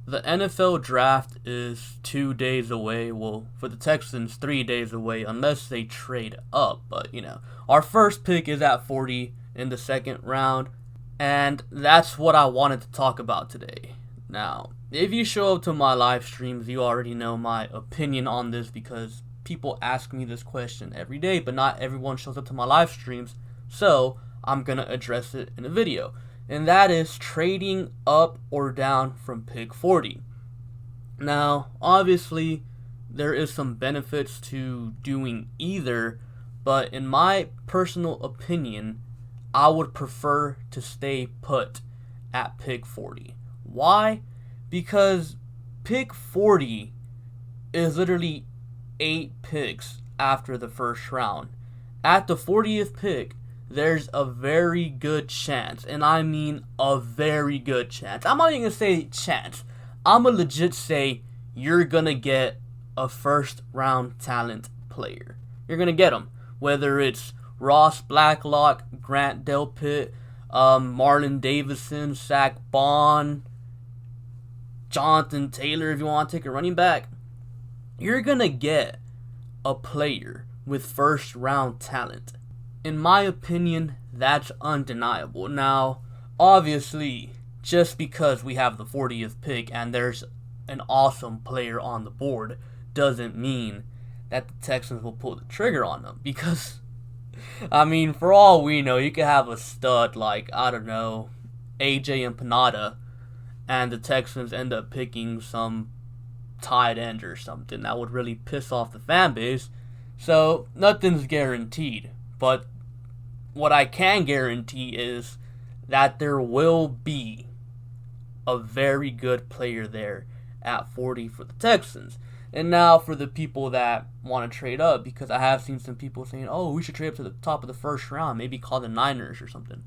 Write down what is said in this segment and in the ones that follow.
The NFL draft is 2 days away. Well, for the Texans, 3 days away, unless they trade up. But, our first pick is at 40 in the second round. And that's what I wanted to talk about today. Now, if you show up to my live streams, you already know my opinion on this because people ask me this question every day, but not everyone shows up to my live streams. So, I'm going to address it in a video. And that is trading up or down from pick 40. Now, obviously, there is some benefits to doing either, but in my personal opinion, I would prefer to stay put at pick 40. Why? Because pick 40 is literally 8 picks after the first round. At the 40th pick, there's a very good chance, and I mean a very good chance. I'm not even going to say chance. I'm going to legit say you're going to get a first round talent player. You're going to get them. Whether it's Ross Blacklock, Grant Delpit, Marlon Davidson, Sack Bond, Jonathan Taylor, if you want to take a running back. You're going to get a player with first round talent. In my opinion, that's undeniable. Now, obviously, just because we have the 40th pick and there's an awesome player on the board doesn't mean that the Texans will pull the trigger on them. Because, for all we know, you could have a stud like, AJ Empanada, and the Texans end up picking some tight end or something that would really piss off the fan base. So, nothing's guaranteed. But what I can guarantee is that there will be a very good player there at 40 for the Texans. And now for the people that want to trade up, because I have seen some people saying, oh, we should trade up to the top of the first round, maybe call the Niners or something.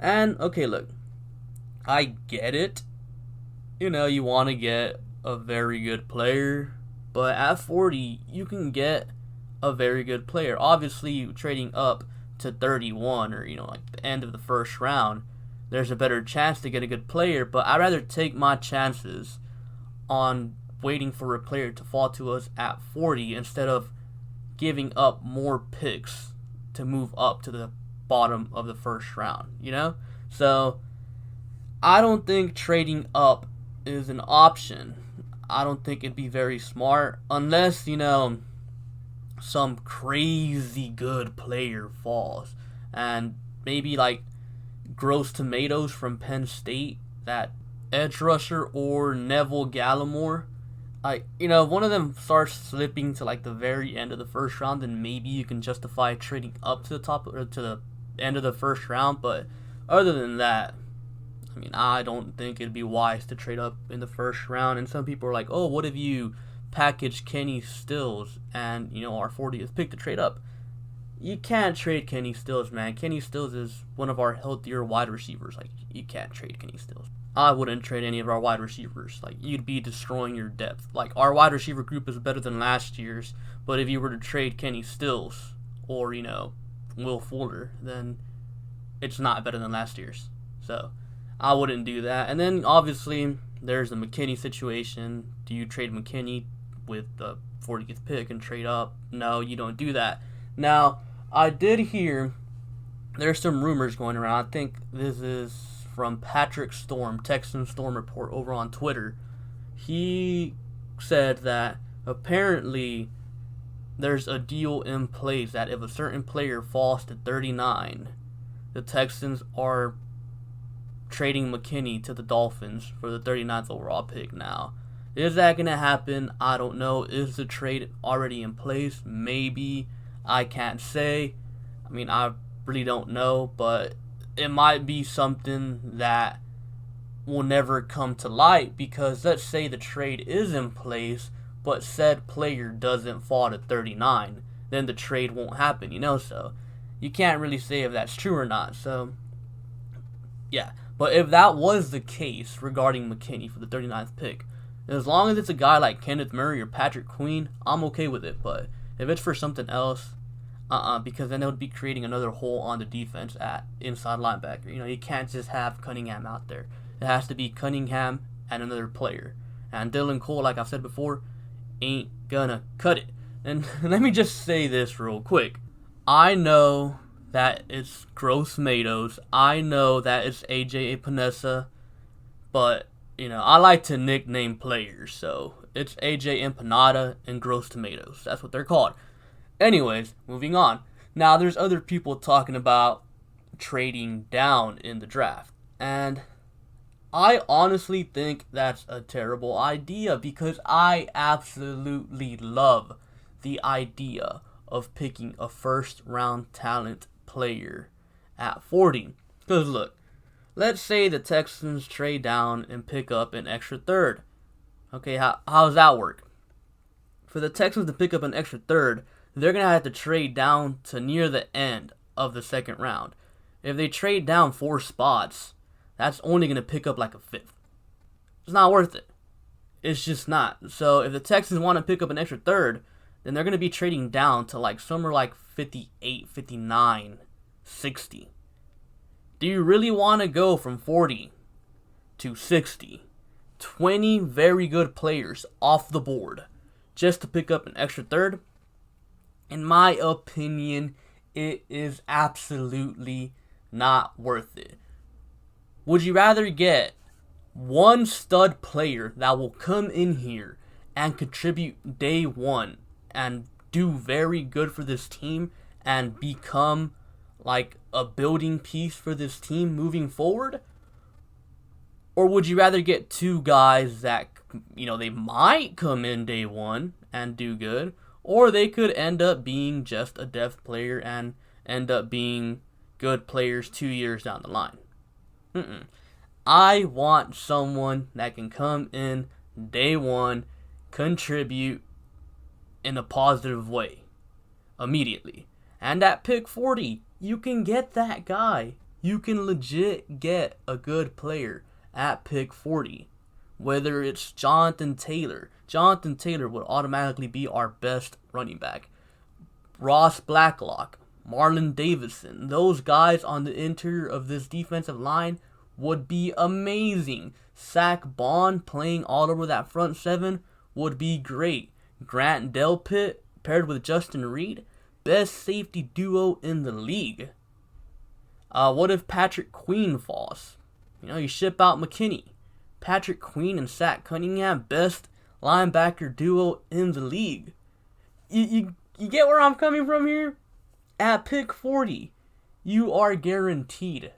And, okay, look, I get it. You want to get a very good player, but at 40, you can get a very good player. Obviously, trading up to 31 or like the end of the first round, there's a better chance to get a good player, but I'd rather take my chances on waiting for a player to fall to us at 40 instead of giving up more picks to move up to the bottom of the first round, So I don't think trading up is an option. I don't think it'd be very smart unless, some crazy good player falls, and maybe like Gross Tomatoes from Penn State, that edge rusher, or Neville Gallimore. One of them starts slipping to like the very end of the first round, then maybe you can justify trading up to the top or to the end of the first round. But other than that, I don't think it'd be wise to trade up in the first round. And some people are like, oh, what if you package Kenny Stills and, our 40th pick to trade up? You can't trade Kenny Stills, man. Kenny Stills is one of our healthier wide receivers. Like, you can't trade Kenny Stills. I wouldn't trade any of our wide receivers. Like, you'd be destroying your depth. Like, our wide receiver group is better than last year's, but if you were to trade Kenny Stills or, Will Fuller, then it's not better than last year's. So, I wouldn't do that. And then, obviously, there's the McKinney situation. Do you trade McKinney with the 40th pick and trade up? No, you don't do that. Now, I did hear there's some rumors going around. I think this is from Patrick Storm, Texan Storm Report over on Twitter. He said that apparently there's a deal in place that if a certain player falls to 39, the Texans are trading McKinney to the Dolphins for the 39th overall pick. Now, is that going to happen? I don't know. Is the trade already in place? Maybe. I can't say. I really don't know, but it might be something that will never come to light, because let's say the trade is in place, but said player doesn't fall to 39, then the trade won't happen, so you can't really say if that's true or not. So, yeah. But if that was the case regarding McKinney for the 39th pick, as long as it's a guy like Kenneth Murray or Patrick Queen, I'm okay with it. But if it's for something else, because then it would be creating another hole on the defense at inside linebacker. You can't just have Cunningham out there. It has to be Cunningham and another player. And Dylan Cole, like I've said before, ain't gonna cut it. And let me just say this real quick. I know that it's Gross Tomatoes. I know that it's AJ Epinesa. But, I like to nickname players. So, it's AJ Empanada and Gross Tomatoes. That's what they're called. Anyways, moving on. Now, there's other people talking about trading down in the draft. And I honestly think that's a terrible idea because I absolutely love the idea of picking a first round talent player at 40. Because look, let's say the Texans trade down and pick up an extra third. Okay, how does that work? For the Texans to pick up an extra third, they're going to have to trade down to near the end of the second round. If they trade down 4 spots, that's only going to pick up like a 5th. It's not worth it. It's just not. So if the Texans want to pick up an extra third, then they're going to be trading down to like somewhere like 58, 59, 60. Do you really want to go from 40 to 60? 20 very good players off the board just to pick up an extra third? In my opinion, it is absolutely not worth it. Would you rather get one stud player that will come in here and contribute day one and do very good for this team and become like a building piece for this team moving forward? Or would you rather get 2 guys that, they might come in day one and do good, or they could end up being just a depth player and end up being good players 2 years down the line? I want someone that can come in day one, contribute in a positive way immediately. And at pick 40, you can get that guy. You can legit get a good player at pick 40. Whether it's Jonathan Taylor. Jonathan Taylor would automatically be our best running back. Ross Blacklock, Marlon Davidson, those guys on the interior of this defensive line would be amazing. Zach Bond playing all over that front 7 would be great. Grant Delpit paired with Justin Reed, best safety duo in the league. What if Patrick Queen falls? You ship out McKinney. Patrick Queen and Zach Cunningham, best linebacker duo in the league. You get where I'm coming from here? At pick 40, you are guaranteed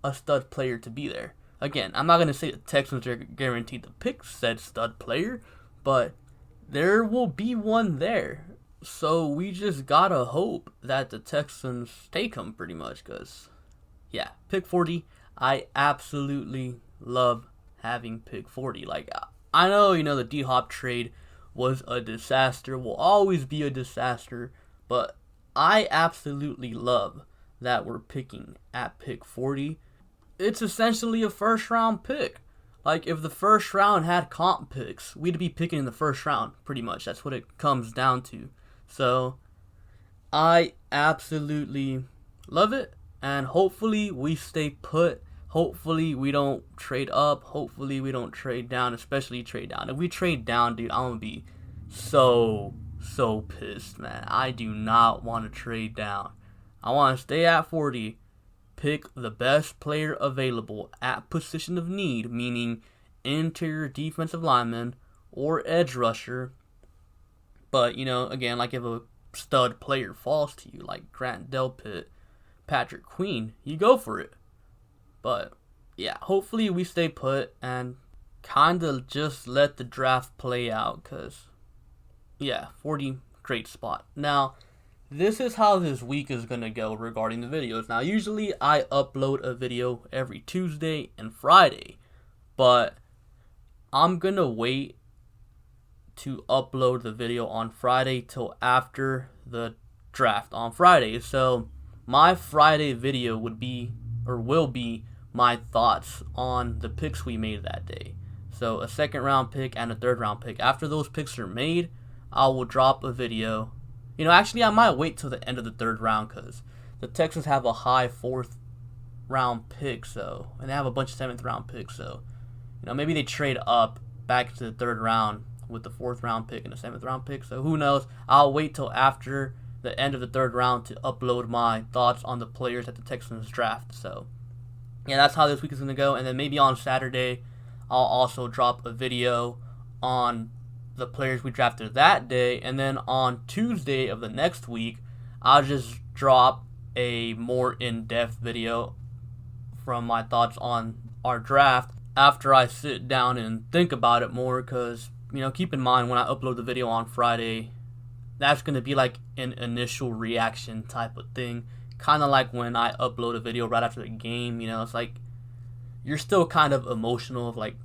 a stud player to be there. Again, I'm not going to say the Texans are guaranteed to pick said stud player, but there will be one there. So we just gotta hope that the Texans take him pretty much, because, yeah, pick 40, I absolutely love having pick 40. Like, I know, the D-Hop trade was a disaster, will always be a disaster, but I absolutely love that we're picking at pick 40. It's essentially a first round pick. Like, if the first round had comp picks, we'd be picking in the first round, pretty much. That's what it comes down to. So, I absolutely love it, and hopefully we stay put. Hopefully we don't trade up. Hopefully we don't trade down, especially trade down. If we trade down, dude, I'm going to be so pissed, man. I do not want to trade down. I want to stay at 40, pick the best player available at position of need, meaning interior defensive lineman or edge rusher. But, again, like if a stud player falls to you, like Grant Delpit, Patrick Queen, you go for it. But, yeah, hopefully we stay put and kind of just let the draft play out, because, yeah, 40, great spot. Now, this is how this week is going to go regarding the videos. Now, usually I upload a video every Tuesday and Friday, but I'm going to wait to upload the video on Friday till after the draft on Friday. So my Friday video will be my thoughts on the picks we made that day. So a second round pick and a third round pick. After those picks are made, I will drop a video. Actually I might wait till the end of the third round, because the Texans have a high 4th round pick, and they have a bunch of 7th round picks, so maybe they trade up back to the third round with the 4th round pick and the 7th round pick. So who knows? I'll wait till after the end of the 3rd round to upload my thoughts on the players that the Texans draft. So yeah, that's how this week is going to go. And then maybe on Saturday, I'll also drop a video on the players we drafted that day. And then on Tuesday of the next week, I'll just drop a more in-depth video from my thoughts on our draft after I sit down and think about it more. Because, you know, keep in mind, when I upload the video on Friday, that's going to be like an initial reaction type of thing. Kind of like when I upload a video right after the game, you know, it's like you're still kind of emotional of like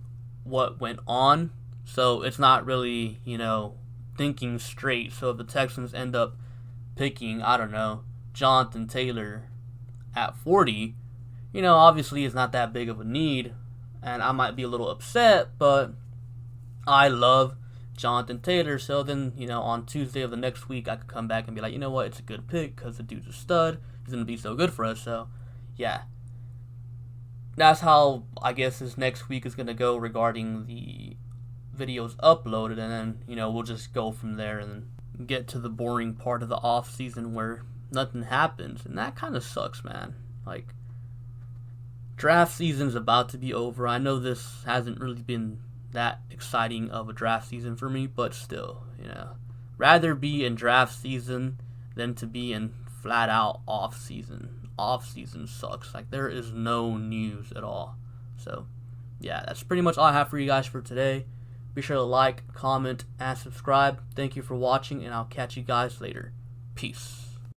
what went on. So it's not really, you know, thinking straight. So if the Texans end up picking, I don't know, Jonathan Taylor at 40, you know, obviously it's not that big of a need. And I might be a little upset, but I love Jonathan Taylor. So then, you know, on Tuesday of the next week, I could come back and be like, you know what, it's a good pick because the dude's a stud. He's going to be so good for us. So, yeah. That's how I guess this next week is going to go regarding the videos uploaded. And then, you know, we'll just go from there and get to the boring part of the off season where nothing happens. And that kind of sucks, man. Like, draft season's about to be over. I know this hasn't really been that exciting of a draft season for me, but still, you know, rather be in draft season than to be in flat out off season. Off season sucks. Like, there is no news at all. So yeah, that's pretty much all I have for you guys for today. Be sure to like, comment, and subscribe. Thank you for watching, and I'll catch you guys later. Peace.